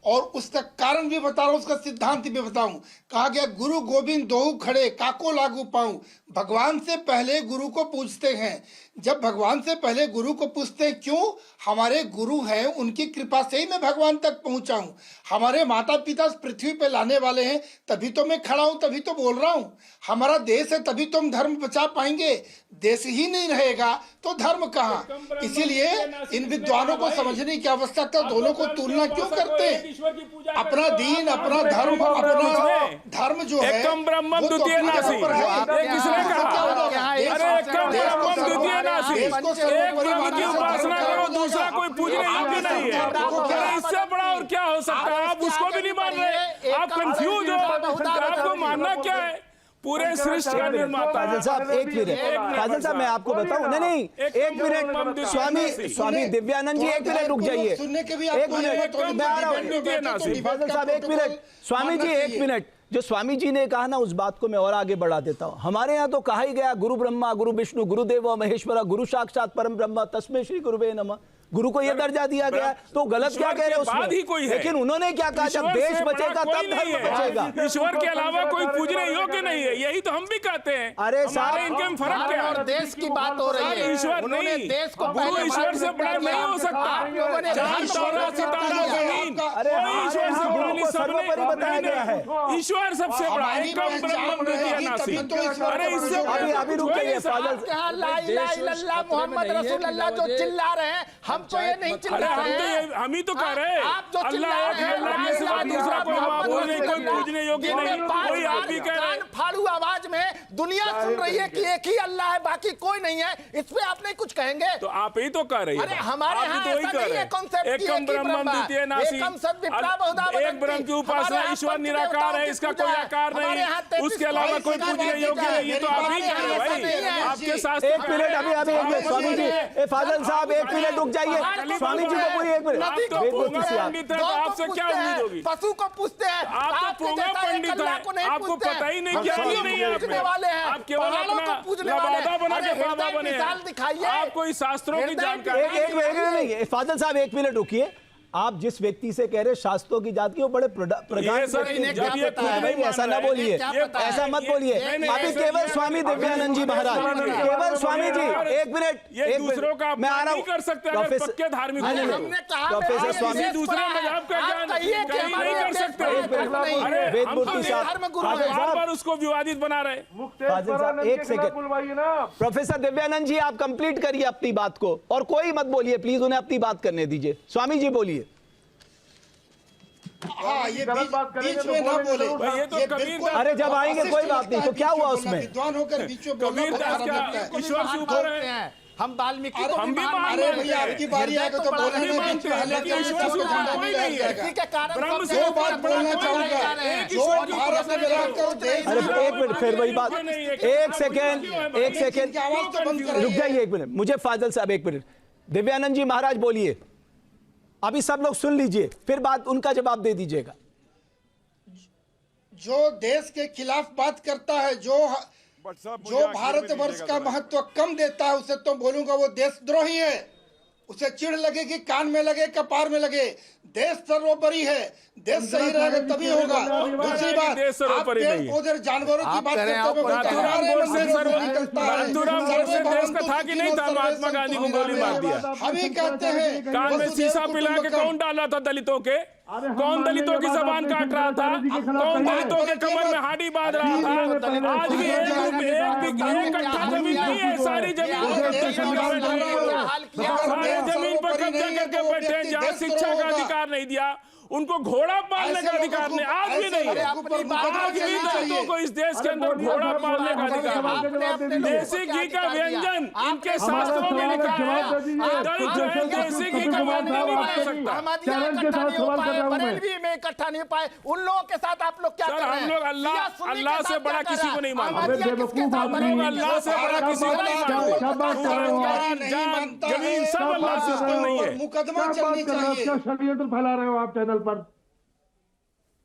और उसका कारण भी बता रहा हूं, उसका सिद्धांत भी बताऊं। कहा गया गुरु गोविंद दोहु खड़े काको लागू पाऊं। भगवान से पहले गुरु को पूजते हैं। जब भगवान से पहले गुरु को पूजते हैं, क्यों? हमारे गुरु हैं, उनकी कृपा से ही मैं भगवान तक पहुंचा हूं। हमारे माता पिता पृथ्वी पे लाने वाले हैं, तभी तो मैं खड़ा हूं, तभी तो बोल रहा हूं। हमारा देश है, तभी तो हम धर्म बचा पाएंगे। देश ही नहीं रहेगा तो धर्म कहाँ? इसीलिए इन विद्वानों को समझने की आवश्यकता, दोनों को तुलना क्यों करते हैं? अपना दीन, अपना धर्म, अपना धर्म जो है एकम ब्रह्मम द्वितीय नासी, किसने कहा? अरे एकम ब्रह्मम द्वितीय नासी, एक ब्रह्म की उपासना करो, दूसरा कोई पूजने योग्य नहीं है। अरे इससे बड़ा और क्या हो सकता है? आप उसको भी नहीं मान रहे, आप कंफ्यूज हो, आपको मानना क्या है? पूरे सृष्टि का निर्माता। फाजिल साहब एक मिनट, फाजिल साहब मैं आपको बताऊं, नहीं एक मिनट, स्वामी दिव्यानंद जी एक मिनट रुक जाइए, एक मिनट मैं आ रहा हूं। फाजिल साहब एक मिनट, स्वामी जी एक मिनट। जो स्वामी जी ने कहा ना, उस बात को मैं और आगे बढ़ा देता हूं। हमारे यहाँ तो कहा ही गया गुरु ब्रह्मा गुरु विष्णु गुरुदेव महेश्वरा गुरु साक्षात परम ब्रह्म तस्मै श्री गुरुवे नमः। गुरु को यह दर्जा दिया गया, तो गलत क्या कह रहे हैं उसमें? लेकिन उन्होंने क्या कहा, जब देश बचेगा तब धर्म बचेगा। ईश्वर के अलावा कोई पूजने योग्य नहीं है, यही तो हम भी कहते हैं। अरे साहब, इनके में फर्क क्या है? देश की बात हो रही है, ईश्वर नहीं, देश को गुरु ईश्वर से बड़ा नहीं हो सकता। चांद तारा सितारा जमीन, कोई ईश्वर से बड़ा नहीं, सबने बताया गया है ईश्वर सबसे बड़ा, एकम ब्रह्मम द्वितीय नासी। अरे इससे अभी रुक जाइए मोहम्मद रसूलुल्लाह जो चिल्ला रहे हैं, हम तो ये नहीं चिल्ला रहे हैं, हम ही तो कह रहे हैं आप जो चिल्ला अल्लाह एक है, अल्लाह के सिवा दूसरा कोई माबूद नहीं, कोई पूजने योग्य नहीं, कोई आप भी कह रहे हैं। फाड़ू आवाज में दुनिया सुन रही है कि एक ही अल्लाह है, बाकी कोई नहीं है। इस पे आप नहीं कुछ कहेंगे? तो आप ही तो कह रही है। अरे हमारे यहाँ तो ऐसा नहीं है कॉन्सेप्ट, एकम ब्रह्मम द्वितीय नासी, एक ब्रह्म की उपासना, ईश्वर निराकार है, इसका कोई आकार नहीं, उसके अलावा कोई पूजने योग्य नहीं। तो आप ही कह रहे हो भाई, आपके साथ। एक मिनट, अभी स्वामी जी, फाजिल साहब एक मिनट रुक जाइए, स्वामी जी को पूरी एक मिनट। आपसे क्या उम्मीद होगी? पशु को पूछते हैं, आप तो पोंगा पंडित हैं, आपको पता ही नहीं क्या नहीं है आप केवल अपना लबादा बना के बाबा बने हैं, आप कोई शास्त्रों की जानकारी नहीं। फाजिल साहब एक मिनट रुकिए, आप जिस व्यक्ति से कह रहे सशास्त्रों की जात की, वो बड़े प्रगाढ़, ऐसा ना बोलिए, ऐसा मत बोलिए। अभी केवल स्वामी दिव्यानंद जी महाराज, केवल स्वामी जी एक मिनट, दूसरों का मैं आ रहा हूँ, कर सकते हैं पक्के धार्मिक प्रोफेसर स्वामी दूसरे मजहब का ज्ञान नहीं कर सकते। अरे वेदमूर्ति साहब, बार उसको विवादित बना रहे। एक सेकंड, प्रोफेसर दिव्यानंद जी आप कंप्लीट करिए अपनी बात को, और कोई मत बोलिए प्लीज, उन्हें अपनी बात करने दीजिए। स्वामी जी बोलिए। ये बीच में ना बोले, ये तो कबीर, अरे जब आएंगे कोई बात नहीं, तो क्या हुआ उसमें? विद्वान होकर बीच में बोलना ईश्वर से ऊपर है। हम वाल्मीकि को हम भी मानते हैं, भैया आपकी बारी आएगा तो बोलने में बीच में हल्ला करने से आपको झंडा नहीं लगेगा। इसी के कारण ब्रह्म सबसे से बात बोलना चाहूंगा, जो भारत में मिलाकर देश, अरे एक मिनट, फिर वही बात, एक सेकेंड की आवाज तो बंद करिए। रुक जाइए एक मिनट, मुझे फाजिल साहब एक मिनट, दिव्यानंद जी महाराज बोलिए, अभी सब लोग सुन लीजिए, फिर बात उनका जवाब दे दीजिएगा। जो देश के खिलाफ बात करता है, जो भारतवर्ष का महत्व कम देता है, उसे तो बोलूंगा वो देशद्रोही है। उसे चिढ़ लगेगी, कान में लगे, कपार में लगे। देश सर्वोपरि है, देश सही रहेगा तभी होगा। दूसरी बात, आप पेड़ पौधे जानवरों की बात करते हुए महात्मा गांधी को गोली मार दिया। हम ही कहते हैं, कान में शीशा पिला के कौन डाला था दलितों के? कौन दलितों की जबान काट रहा था? कौन दलितों के कमर में हाडी बांध रहा था? आज भी एक कट्ठा जमीन नहीं है, सारी जमीन पर कब्जा करके बैठे हैं। जहाँ शिक्षा का अधिकार नहीं दिया, उनको घोड़ा पालने का अधिकार नहीं, आज भी नहीं है। आज भी दलितों को इस देश के अंदर घोड़ा पालने का अधिकार है। देसी घी का व्यंजन इनके शास्त्रों में लिखा है, दलित जो है देसी घी का व्यंजन नहीं बना सकता। बरेलवी में इकट्ठा नहीं पाए, उन लोगों के साथ आप लोग क्या कर रहे हैं? हम लोग अल्लाह से बड़ा किसी को नहीं मानते। हम लोग अल्लाह से बड़ा किसी को नहीं मानते। जमीन सब अल्लाह से नहीं है। मुकदमा चलनी चाहिए। षड्यंत्र फैला रहे हो आप चैनल पर।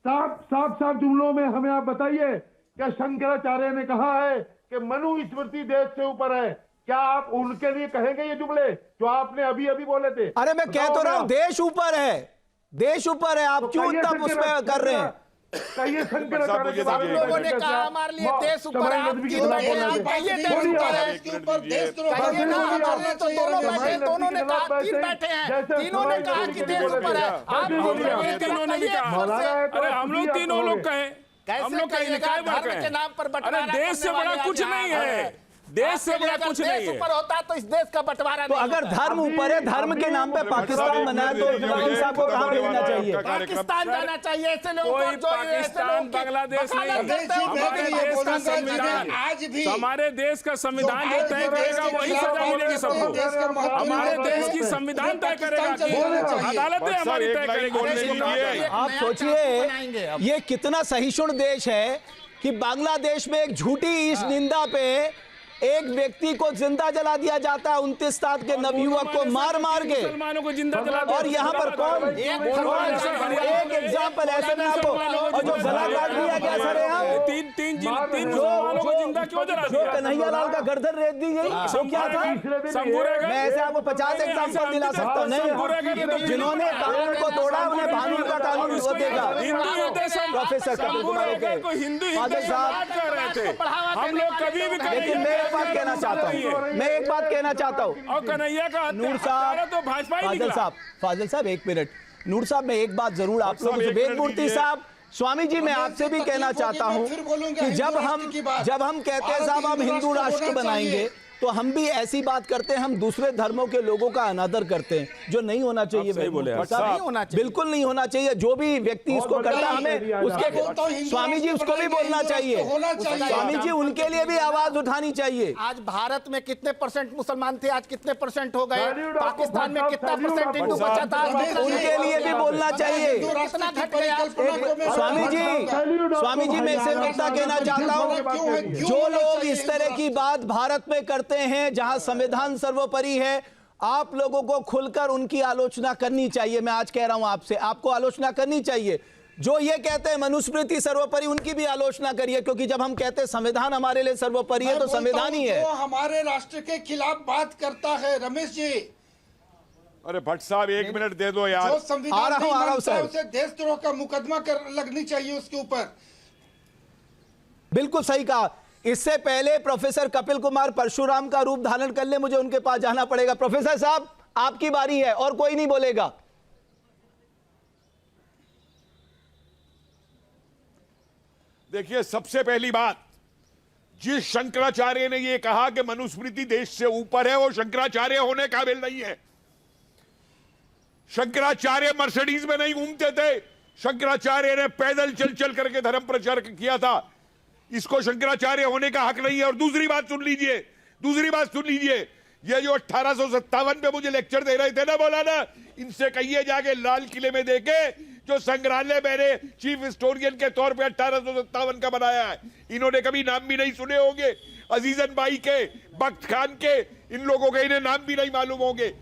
साफ जुमलों में हमें आप बताइए, क्या शंकराचार्य ने कहा है कि मनुस्मृति देश से ऊपर है? क्या आप उनके लिए कहेंगे ये जुमले जो आपने अभी बोले थे? अरे मैं कह तो रहा हूं देश ऊपर है, देश ऊपर है, आप क्यों इतना उसमें कर रहे हैं? शंकराचार्य के सब लोगों ने कहा हमारे लिए देश ऊपर है, आप क्यों बैठे हैं? आप कहिए देश ऊपर है, इसके ऊपर देश कहिए ना। हमारे तो दोनों बैठे, दोनों ने कहा, तीन बैठे हैं, तीनों ने कहा कि देश ऊपर है। आप तीनों ने कहा, अरे हम लोग तीनों लोग कहें, हम लोग कहीं धर्म के नाम पर बंटवारा। अरे देश से बड़ा कुछ नहीं है, देश से बड़ा कुछ नहीं है। ऊपर होता तो इस देश का बंटवारा तो अगर धर्म ऊपर है, धर्म के नाम पे पाकिस्तान बनाया तो इब्राहिम साहब को कहां भेजना चाहिए? पाकिस्तान जाना चाहिए। ऐसे लोगों को जो पाकिस्तान बांग्लादेश नहीं, आज भी हमारे देश का संविधान जो तय करेगा वही सजा मिलेगी सबको। हमारे देश की संविधान तय करेगा, अदालतें हमारी तय करेगी। आप सोचिए ये कितना सहिष्णु देश है कि बांग्लादेश में एक झूठी इस निंदा पे एक व्यक्ति को जिंदा जला दिया जाता है, 29 साल के नवयुवक को मार के मुसलमानों को जिंदा जला दिया। और यहाँ पर कौन एक एग्जाम्पल ऐसे में आपको, और जो गला काट दिया गया सर, तीन मुसलमानों को जिंदा क्यों जला दिया? कन्हैया लाल का गर्दन रेत दी गई, तो क्या था? मैं ऐसे आपको 50 एग्जाम्पल दिला सकता हूँ। नहीं, जिन्होंने कानून को तोड़ा उन्हें कानून का कानून देगा। प्रोफेसर कपिल कुमार फादर साहब कह रहे थे, हम लोग कभी भी, लेकिन मैं एक बात कहना चाहता हूं, और कन्हैया का नूर साहब, तो भाजपा ही निकला। फाजिल साहब एक मिनट, नूर साहब मैं एक बात जरूर आप लोगों से, वेदमूर्ति साहब, स्वामी जी मैं आपसे भी कहना चाहता हूं कि जब हम कहते हैं साहब हम हिंदू राष्ट्र बनाएंगे, तो हम भी ऐसी बात करते हैं, हम दूसरे धर्मों के लोगों का अनादर करते हैं, जो नहीं होना चाहिए। बिल्कुल नहीं होना चाहिए। जो भी व्यक्ति इसको करता है हमें उसके, स्वामी जी उसको भी बोलना चाहिए, स्वामी जी उनके लिए भी आवाज उठानी चाहिए। आज भारत में कितने परसेंट मुसलमान थे, आज कितने परसेंट हो गए? पाकिस्तान में कितना परसेंट हिंदू बचा था, उनके लिए भी बोलना चाहिए। कितना घट गया? स्वामी जी मैं सिर्फ इतना कहना चाहता हूँ, जो लोग इस तरह की बात भारत में करते हैं जहां संविधान सर्वोपरि है, आप लोगों को खुलकर उनकी आलोचना करनी चाहिए। मैं आज कह रहा हूं आपसे, आपको आलोचना करनी चाहिए। जो ये कहते हैं मनुस्मृति सर्वोपरि, उनकी भी आलोचना करिए, क्योंकि जब हम कहते हैं संविधान हमारे लिए सर्वोपरि है तो संविधान ही है। जो हमारे राष्ट्र के खिलाफ बात करता है, रमेश जी, अरे भट्ट साहब 1 मिनट दे दो यार। जो संविधान नहीं मानता है, उसे देशद्रोह का मुकदमा लगनी चाहिए उसके ऊपर। बिल्कुल सही कहा। इससे पहले प्रोफेसर कपिल कुमार परशुराम का रूप धारण कर ले, मुझे उनके पास जाना पड़ेगा। प्रोफेसर साहब आपकी बारी है और कोई नहीं बोलेगा। देखिए, सबसे पहली बात, जिस शंकराचार्य ने यह कहा कि मनुस्मृति देश से ऊपर है, वो शंकराचार्य होने काबिल नहीं है। शंकराचार्य मर्सिडीज में नहीं घूमते थे, शंकराचार्य ने पैदल चल करके धर्म प्रचार किया था। इसको शंकराचार्य होने का हक नहीं है। और दूसरी बात सुन लीजिए, ये जो 1857 पे मुझे लेक्चर दे रहे थे ना मौलाना, इनसे कहिए जाके लाल किले में देखे, जो संग्रहालय मैंने चीफ हिस्टोरियन के तौर पे 1857 का बनाया है। इन्होंने कभी नाम भी नहीं सुने होंगे, अजीजन बाई के, बख्त खान के, इन लोगों के इन्हें नाम भी नहीं मालूम होंगे।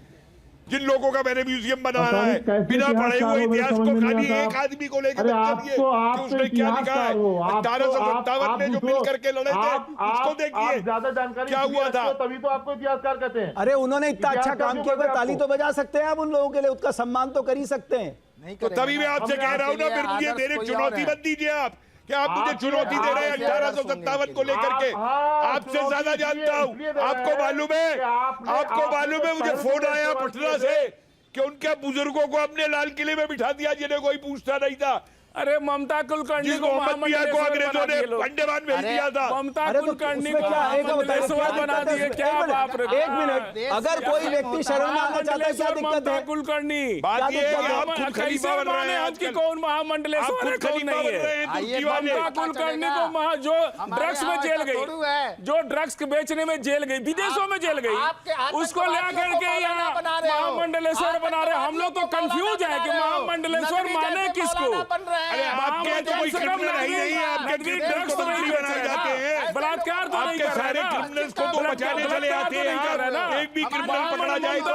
जिन लोगों का मैंने म्यूजियम बनाना है, बिना पढ़े हुए इतिहास को खाली एक आदमी को लेकर चलिए कि उसने क्या लिखा है। 1857 में जो मिल करके लड़े थे उसको देखिए ज्यादा जानकारी क्या हुआ था। तभी तो आपको इतिहासकार कहते हैं। अरे उन्होंने इतना अच्छा काम किया, हुआ ताली तो बजा सकते हैं आप उन लोगों के लिए, उसका सम्मान तो कर ही सकते हैं। तो तभी मैं आपसे कह रहा हूं ना, फिर मुझे मेरे चुनौती मत दीजिए आप, क्या आप मुझे चुनौती दे रहे हैं 1857 को लेकर के। आपसे ज्यादा जानता हूं। आपको मालूम है मुझे फोन आया पटना से कि उनके बुजुर्गों को अपने लाल किले में बिठा दिया जिन्हें कोई पूछता नहीं था। अरे ममता कुलकर्णी को अंग्रेजों ने अंडमान भेज दिया था। ममता कुलकर्णी को महामंडलेश्वर बना दिए। क्या बाप रे। एक मिनट, अगर कोई व्यक्ति शरण में आना चाहता है क्या दिक्कत है? कुलकर्णी बात ये है कि आप खुद कैसे खलीफा बन रहे हैं आपकी कौन महामंडलेश्वर है, कौन नहीं है। ममता कुलकर्णी को जो ड्रग्स में जेल गई, जो ड्रग्स बेचने में जेल गई, विदेशों में जेल गई, उसको ले करके यहाँ महामंडलेश्वर बना रहे। हम लोग तो कंफ्यूज है कि महामंडलेश्वर माने किसको। अरे आपके तो कोई क्रिमिनल नहीं है, आपके ड्रग्स तो नहीं बनाए जाते हैं, बलात्कार तो नहीं कर सारे क्रिमिनल्स को तो बचाने चले आते हैं। एक भी क्रिमिनल पकड़ा जाए तो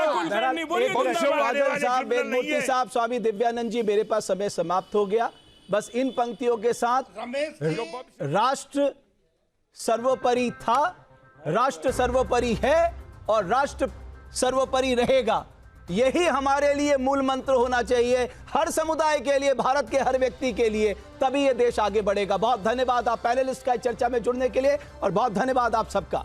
मूर्ति साहब, स्वामी दिव्यानंद जी, मेरे पास समय समाप्त हो गया। बस इन पंक्तियों के साथ, राष्ट्र सर्वोपरि था, राष्ट्र सर्वोपरि है और राष्ट्र सर्वोपरि रहेगा। यही हमारे लिए मूल मंत्र होना चाहिए, हर समुदाय के लिए, भारत के हर व्यक्ति के लिए, तभी ये देश आगे बढ़ेगा। बहुत धन्यवाद आप पैनलिस्ट का चर्चा में जुड़ने के लिए और बहुत धन्यवाद आप सबका।